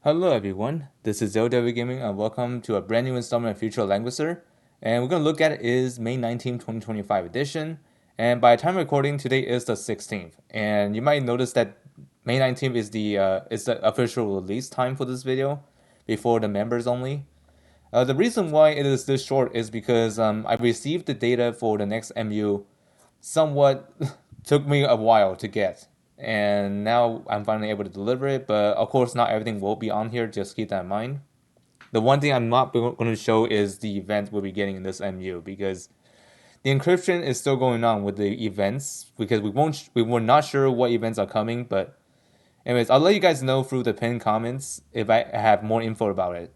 Hello everyone, this is LW Gaming and welcome to a brand new installment of Future Langrisser. And we're going to look at is May 19th, 2025 edition. And by time recording, today is the 16th. And you might notice that May 19th is the official release time for this video, before the members only. The reason why it is this short is because I received the data for the next MU somewhat took me a while to get. And now I'm finally able to deliver it, but of course not everything will be on here, just keep that in mind. The one thing I'm not going to show is the event we'll be getting in this MU, because the encryption is still going on with the events, because we were not sure what events are coming, but anyways, I'll let you guys know through the pinned comments if I have more info about it.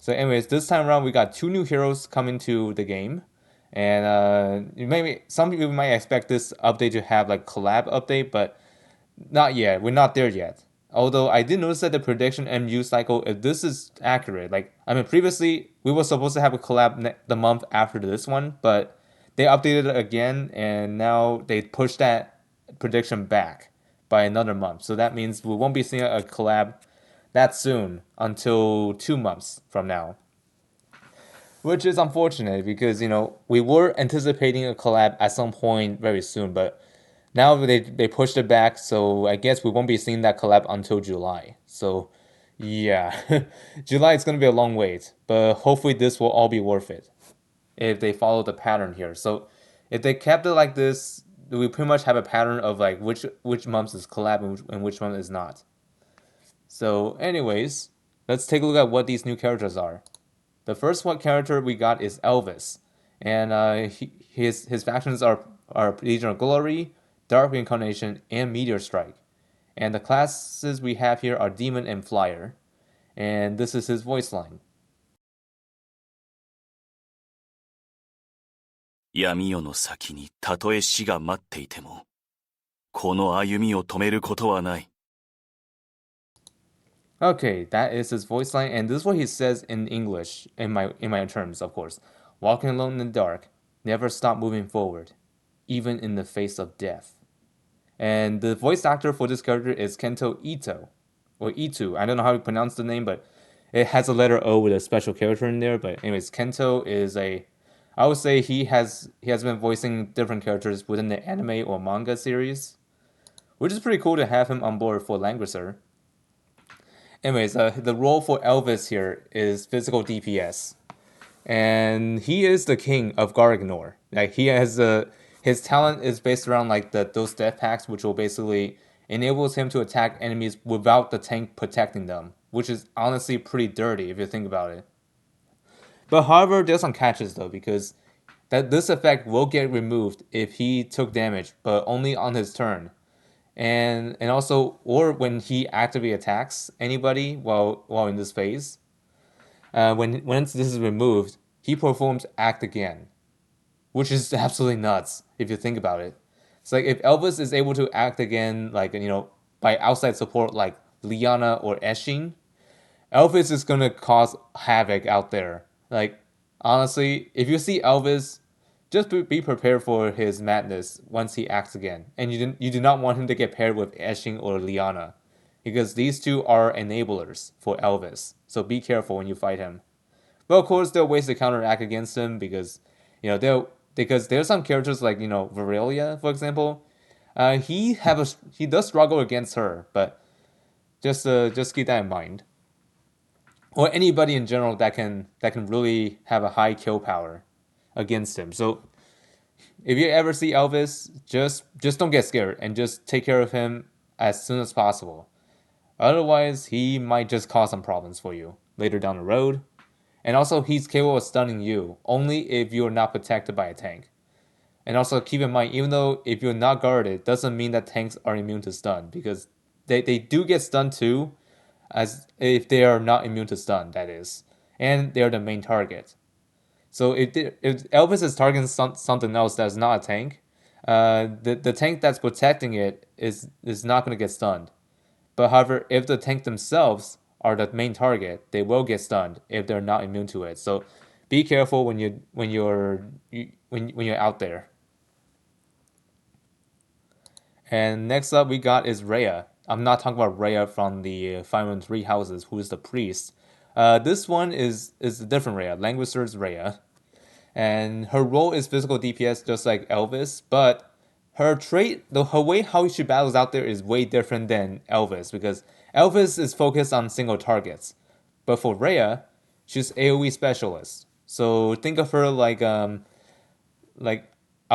So anyways, this time around we got two new heroes coming to the game. And maybe some people might expect this update to have like collab update, but not yet. We're not there yet. Although I did notice that the prediction MU cycle, if this is accurate, like I mean previously we were supposed to have a collab the month after this one, but they updated it again and now they pushed that prediction back by another month. So that means we won't be seeing a collab that soon until 2 months from now. Which is unfortunate because, we were anticipating a collab at some point very soon, but now they pushed it back, so I guess we won't be seeing that collab until July. So, yeah, July is going to be a long wait, but hopefully this will all be worth it if they follow the pattern here. So, if they kept it like this, we pretty much have a pattern of like which months is collab and which one is not. So, anyways, let's take a look at what these new characters are. The first one character we got is Elvis, and his factions are Legion of Glory, Dark Reincarnation, and Meteor Strike. And the classes we have here are Demon and Flyer, and this is his voice line. 闇夜の先にたとえ死が待っていても、この歩みを止めることはない。 Okay, that is his voice line, and this is what he says in English, in my terms, of course. Walking alone in the dark, never stop moving forward, even in the face of death. And the voice actor for this character is Kento Ito, or Itu. I don't know how to pronounce the name, but it has a letter O with a special character in there. But anyways, Kento is I would say he has been voicing different characters within the anime or manga series, which is pretty cool to have him on board for Langrisser. Anyways, the role for Elvis here is physical DPS, and he is the king of Garganor. Like he has his talent is based around like those death packs, which will basically enables him to attack enemies without the tank protecting them, which is honestly pretty dirty if you think about it. But however, there's some catches though, because this effect will get removed if he took damage, but only on his turn. And also, or when he actively attacks anybody while in this phase. Once this is removed, he performs Act Again, which is absolutely nuts if you think about it. It's like if Elvis is able to act again, like by outside support like Liana or Eshin, Elvis is gonna cause havoc out there. Like honestly, if you see Elvis, just be prepared for his madness once he acts again, and you do not want him to get paired with Eshin or Liana, because these two are enablers for Elvis. So be careful when you fight him. But of course, there are ways to counteract against him because because there's some characters like Virelia, for example. He does struggle against her, but just keep that in mind. Or anybody in general that can really have a high kill power against him. So if you ever see Elvis, just don't get scared and just take care of him as soon as possible. Otherwise, he might just cause some problems for you later down the road. And also, he's capable of stunning you only if you're not protected by a tank. And also, keep in mind, even though if you're not guarded, doesn't mean that tanks are immune to stun, because they do get stunned too, as if they are not immune to stun, that is. And they're the main target. So if Elvis is targeting something else that's not a tank, the tank that's protecting it is not going to get stunned. But however, if the tank themselves are the main target, they will get stunned if they're not immune to it. So be careful when you're out there. And next up we got is Rhea. I'm not talking about Rhea from the Fire Emblem Three Houses, who is the priest. This one is a different Rhea, Langrisser's Rhea, and her role is physical DPS, just like Elvis. But her trait, her way how she battles out there is way different than Elvis because Elvis is focused on single targets, but for Rhea, she's AOE specialist. So think of her like I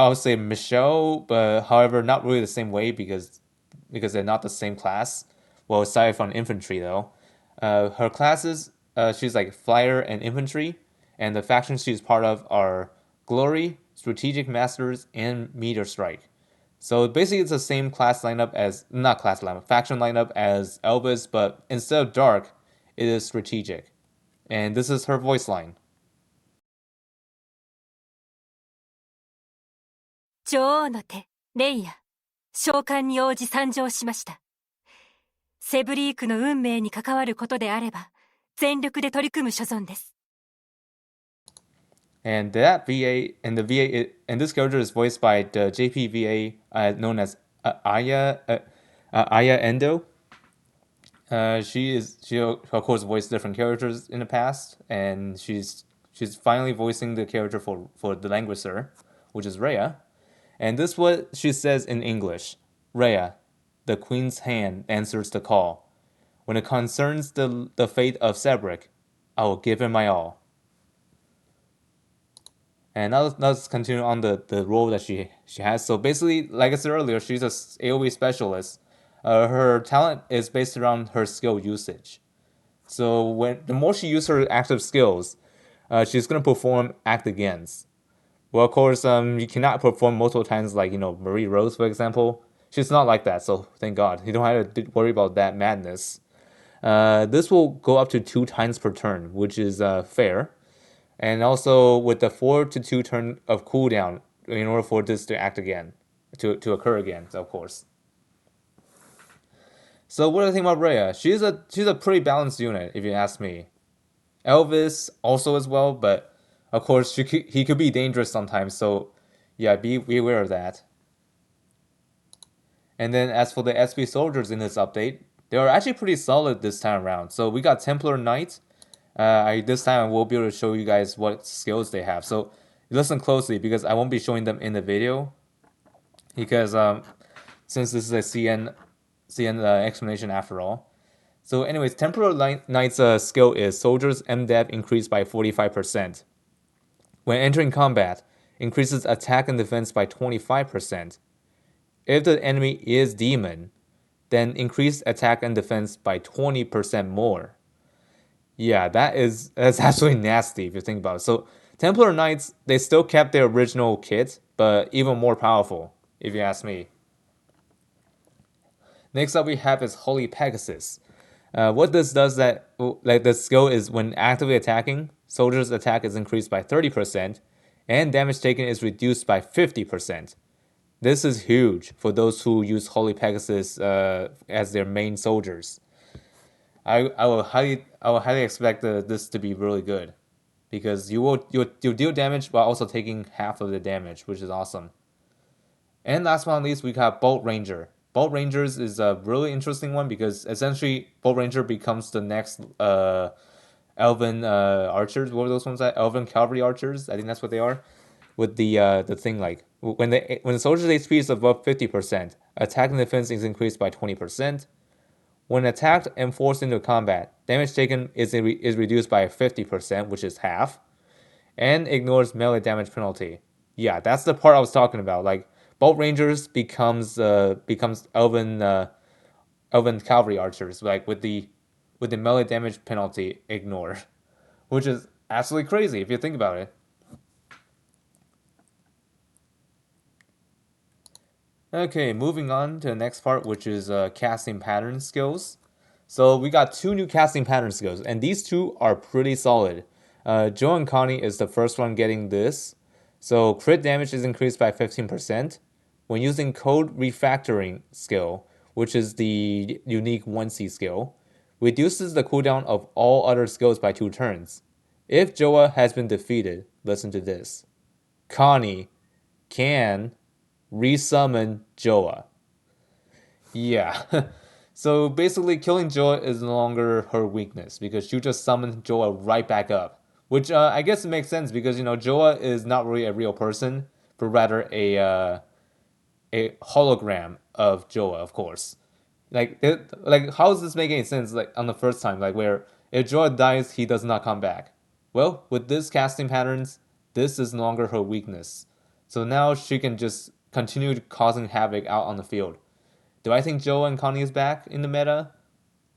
would say Michelle, but however, not really the same way because they're not the same class. Well, aside from infantry though, her classes she's like flyer and infantry, and the factions she's part of are Glory, Strategic Masters, and Meteor Strike. So basically, it's the same class lineup as not class lineup, faction lineup as Elvis, but instead of dark, it is strategic, and this is her voice line. 女王の手、レイヤ、召喚に応じ参上しました。セブリークの運命に関わることであれば、全力で取り組む所存です。And that VA and the VA and this character is voiced by the JPVA known as Aya Endo. She of course voiced different characters in the past, and she's finally voicing the character for the Langrisser, which is Rhea. And this is what she says in English: Rhea, the Queen's hand answers the call. When it concerns the fate of Cedric, I will give him my all. And now let's continue on the role that she has. So basically, like I said earlier, she's a AOE specialist. Her talent is based around her skill usage. So when the more she uses her active skills, she's gonna perform act against. Well, of course, you cannot perform multiple times like Marie Rose, for example. She's not like that, so thank God you don't have to worry about that madness. This will go up to 2 times per turn, which is fair. And also with the 4 to 2 turn of cooldown in order for this to act again, to occur again, of course. So what do I think about Rhea? She's a pretty balanced unit, if you ask me. Elvis also as well, but of course he could be dangerous sometimes. So yeah, be aware of that. And then as for the SP soldiers in this update, they are actually pretty solid this time around. So we got Templar Knight. This time I will be able to show you guys what skills they have. So listen closely because I won't be showing them in the video because since this is a CN explanation after all. So anyways, Templar Knight's skill is Soldiers MDev increased by 45%. When entering combat, increases attack and defense by 25%. If the enemy is demon, then increase attack and defense by 20% more. Yeah, that's absolutely nasty if you think about it. So Templar Knights, they still kept their original kit, but even more powerful, if you ask me. Next up we have is Holy Pegasus. What this does that like the skill is when actively attacking, soldiers' attack is increased by 30%, and damage taken is reduced by 50%. This is huge for those who use Holy Pegasus as their main soldiers. I will highly expect this to be really good because you'll deal damage while also taking half of the damage, which is awesome. And last but not least, we got Bolt Ranger. Bolt Rangers is a really interesting one because essentially Bolt Ranger becomes the next Elven archers. What were those ones? Elven cavalry archers. I think that's what they are. With the thing like when the soldier's HP is above 50%, attack and defense is increased by 20%. When attacked and forced into combat, damage taken is reduced by 50%, which is half, and ignores melee damage penalty. Yeah, that's the part I was talking about. Like Bolt Rangers becomes Elven cavalry archers, like with the melee damage penalty ignored, which is absolutely crazy if you think about it. Okay, moving on to the next part, which is casting pattern skills. So we got 2 new casting pattern skills, and these 2 are pretty solid. Joe and Connie is the first one getting this. So crit damage is increased by 15% when using code refactoring skill, which is the unique 1C skill. Reduces the cooldown of all other skills by 2 turns. If Joa has been defeated, listen to this. Connie can resummon Joa. Yeah. So basically, killing Joa is no longer her weakness because she just summoned Joa right back up, which I guess makes sense because Joa is not really a real person, but rather a hologram of Joa, of course. Like how does this make any sense? Like on the first time, like where if Joa dies, he does not come back. Well, with this casting patterns, this is no longer her weakness. So now she can just continue causing havoc out on the field. Do I think Joa and Connie is back in the meta?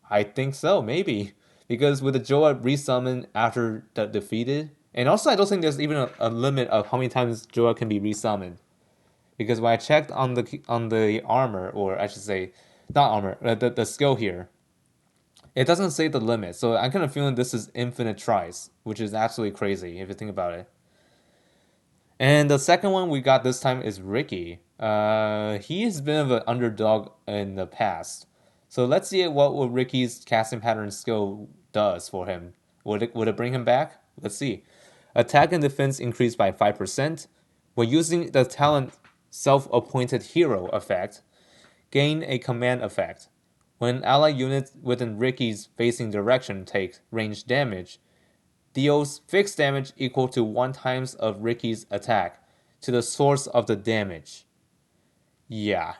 I think so, maybe. Because with the Joa resummon after the defeated, and also I don't think there's even a limit of how many times Joa can be resummoned. Because when I checked on the armor, or I should say, not armor, the skill here, it doesn't say the limit. So I'm kind of feeling this is infinite tries, which is absolutely crazy if you think about it. And the second one we got this time is Ricky. He has been of an underdog in the past. So let's see what Ricky's casting pattern skill does for him. Would it bring him back? Let's see. Attack and defense increased by 5%. When using the talent self-appointed hero effect, gain a command effect. When ally units within Ricky's facing direction take range damage, deals fixed damage equal to 1 times of Ricky's attack to the source of the damage. Yeah,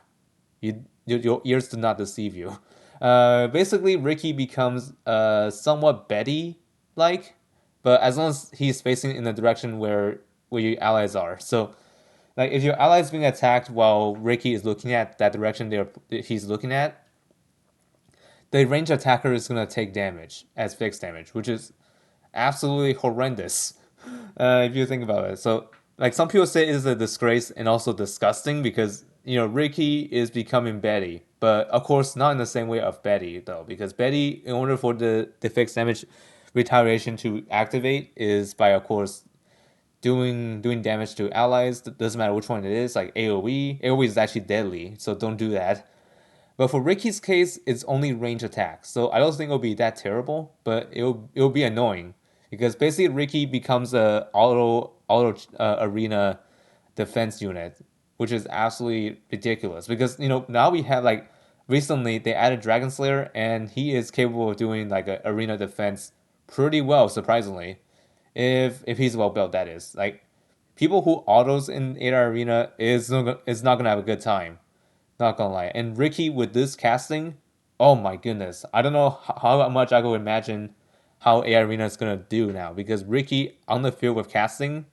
your ears do not deceive you. Basically, Ricky becomes somewhat Betty like, but as long as he's facing in the direction where your allies are. So, like if your ally is being attacked while Ricky is looking at that direction he's looking at, the range attacker is gonna take damage as fixed damage, which is absolutely horrendous if you think about it. So, like some people say, it is a disgrace and also disgusting because Ricky is becoming Betty, but of course not in the same way of Betty though, because Betty, in order for the fixed damage retaliation to activate, is by of course doing damage to allies. Doesn't matter which one it is, like AOE. AOE is actually deadly, so don't do that. But for Ricky's case, it's only range attack, so I don't think it'll be that terrible. But it'll be annoying because basically Ricky becomes a auto arena defense unit, which is absolutely ridiculous. Because now we have like recently they added Dragon Slayer, and he is capable of doing like a arena defense pretty well, surprisingly, if he's well built. That is like people who autos in ADA Arena is not gonna have a good time. Not gonna lie. And Ricky with this casting, oh my goodness. I don't know how much I could imagine how A Arena is gonna do now because Ricky on the field with casting,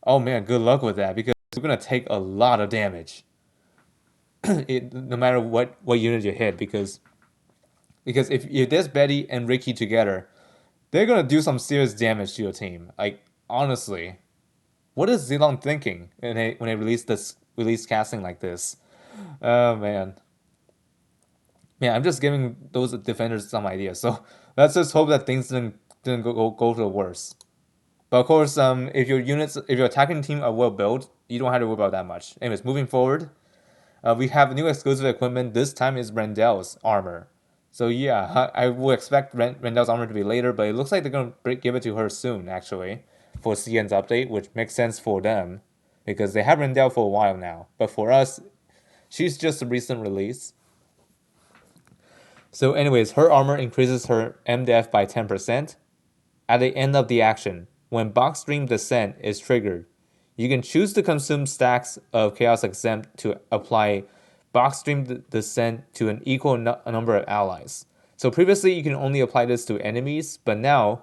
oh man, good luck with that because you're gonna take a lot of damage. No matter what unit you hit because if there's Betty and Ricky together, they're gonna do some serious damage to your team. Like honestly, what is Zilong thinking when they release casting like this? Oh man. Yeah, I'm just giving those defenders some ideas. So let's just hope that things didn't go to the worse. But of course, if your attacking team are well built, you don't have to worry about that much. Anyways, moving forward, we have new exclusive equipment. This time is Rendel's armor. So yeah, I will expect Rendel's armor to be later, but it looks like they're gonna give it to her soon, actually, for CN's update, which makes sense for them because they have Rendel for a while now. But for us, she's just a recent release. So, anyways, her armor increases her MDF by 10%. At the end of the action, when Box Stream Descent is triggered, you can choose to consume stacks of Chaos Exempt to apply Box Stream Descent to an equal number of allies. So previously you can only apply this to enemies, but now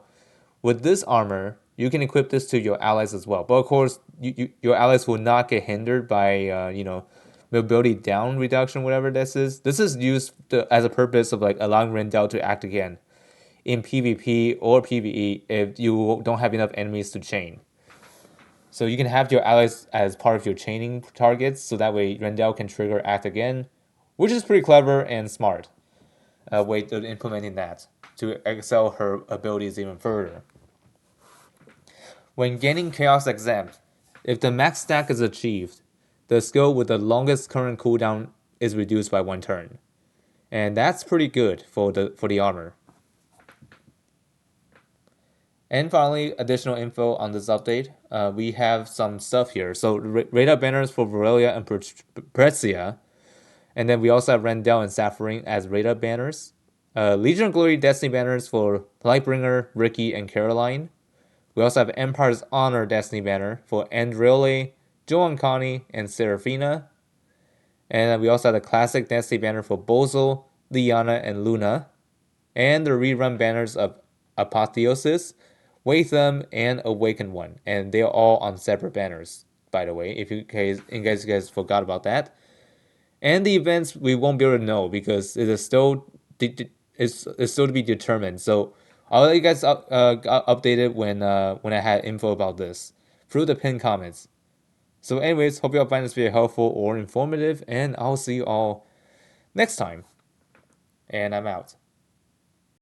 with this armor, you can equip this to your allies as well. But of course, your allies will not get hindered by mobility down reduction, whatever this is. This is used as a purpose of like allowing Rendell to act again in PvP or PvE if you don't have enough enemies to chain. So you can have your allies as part of your chaining targets, so that way Rendell can trigger act again, which is pretty clever and smart way of implementing that to excel her abilities even further. When gaining Chaos Exempt, if the max stack is achieved, the skill with the longest current cooldown is reduced by 1 turn. And that's pretty good for the armor. And finally, additional info on this update. We have some stuff here. So radar banners for Varelia and Prezia And then we also have Rendell and Sapphire as radar banners. Legion of Glory Destiny banners for Lightbringer, Ricky, and Caroline. We also have Empire's Honor Destiny banner for Andriole, Joan Connie, and Serafina. And we also have the Classic Destiny banner for Bozo, Liana, and Luna. And the rerun banners of Apotheosis, Watham, and Awakened One. And they're all on separate banners, by the way, in case you guys forgot about that. And the events we won't be able to know because it is still it's still to be determined. So I'll let you guys updated when I had info about this through the pinned comments. So anyways, hope you all find this video helpful or informative, and I'll see you all next time. And I'm out.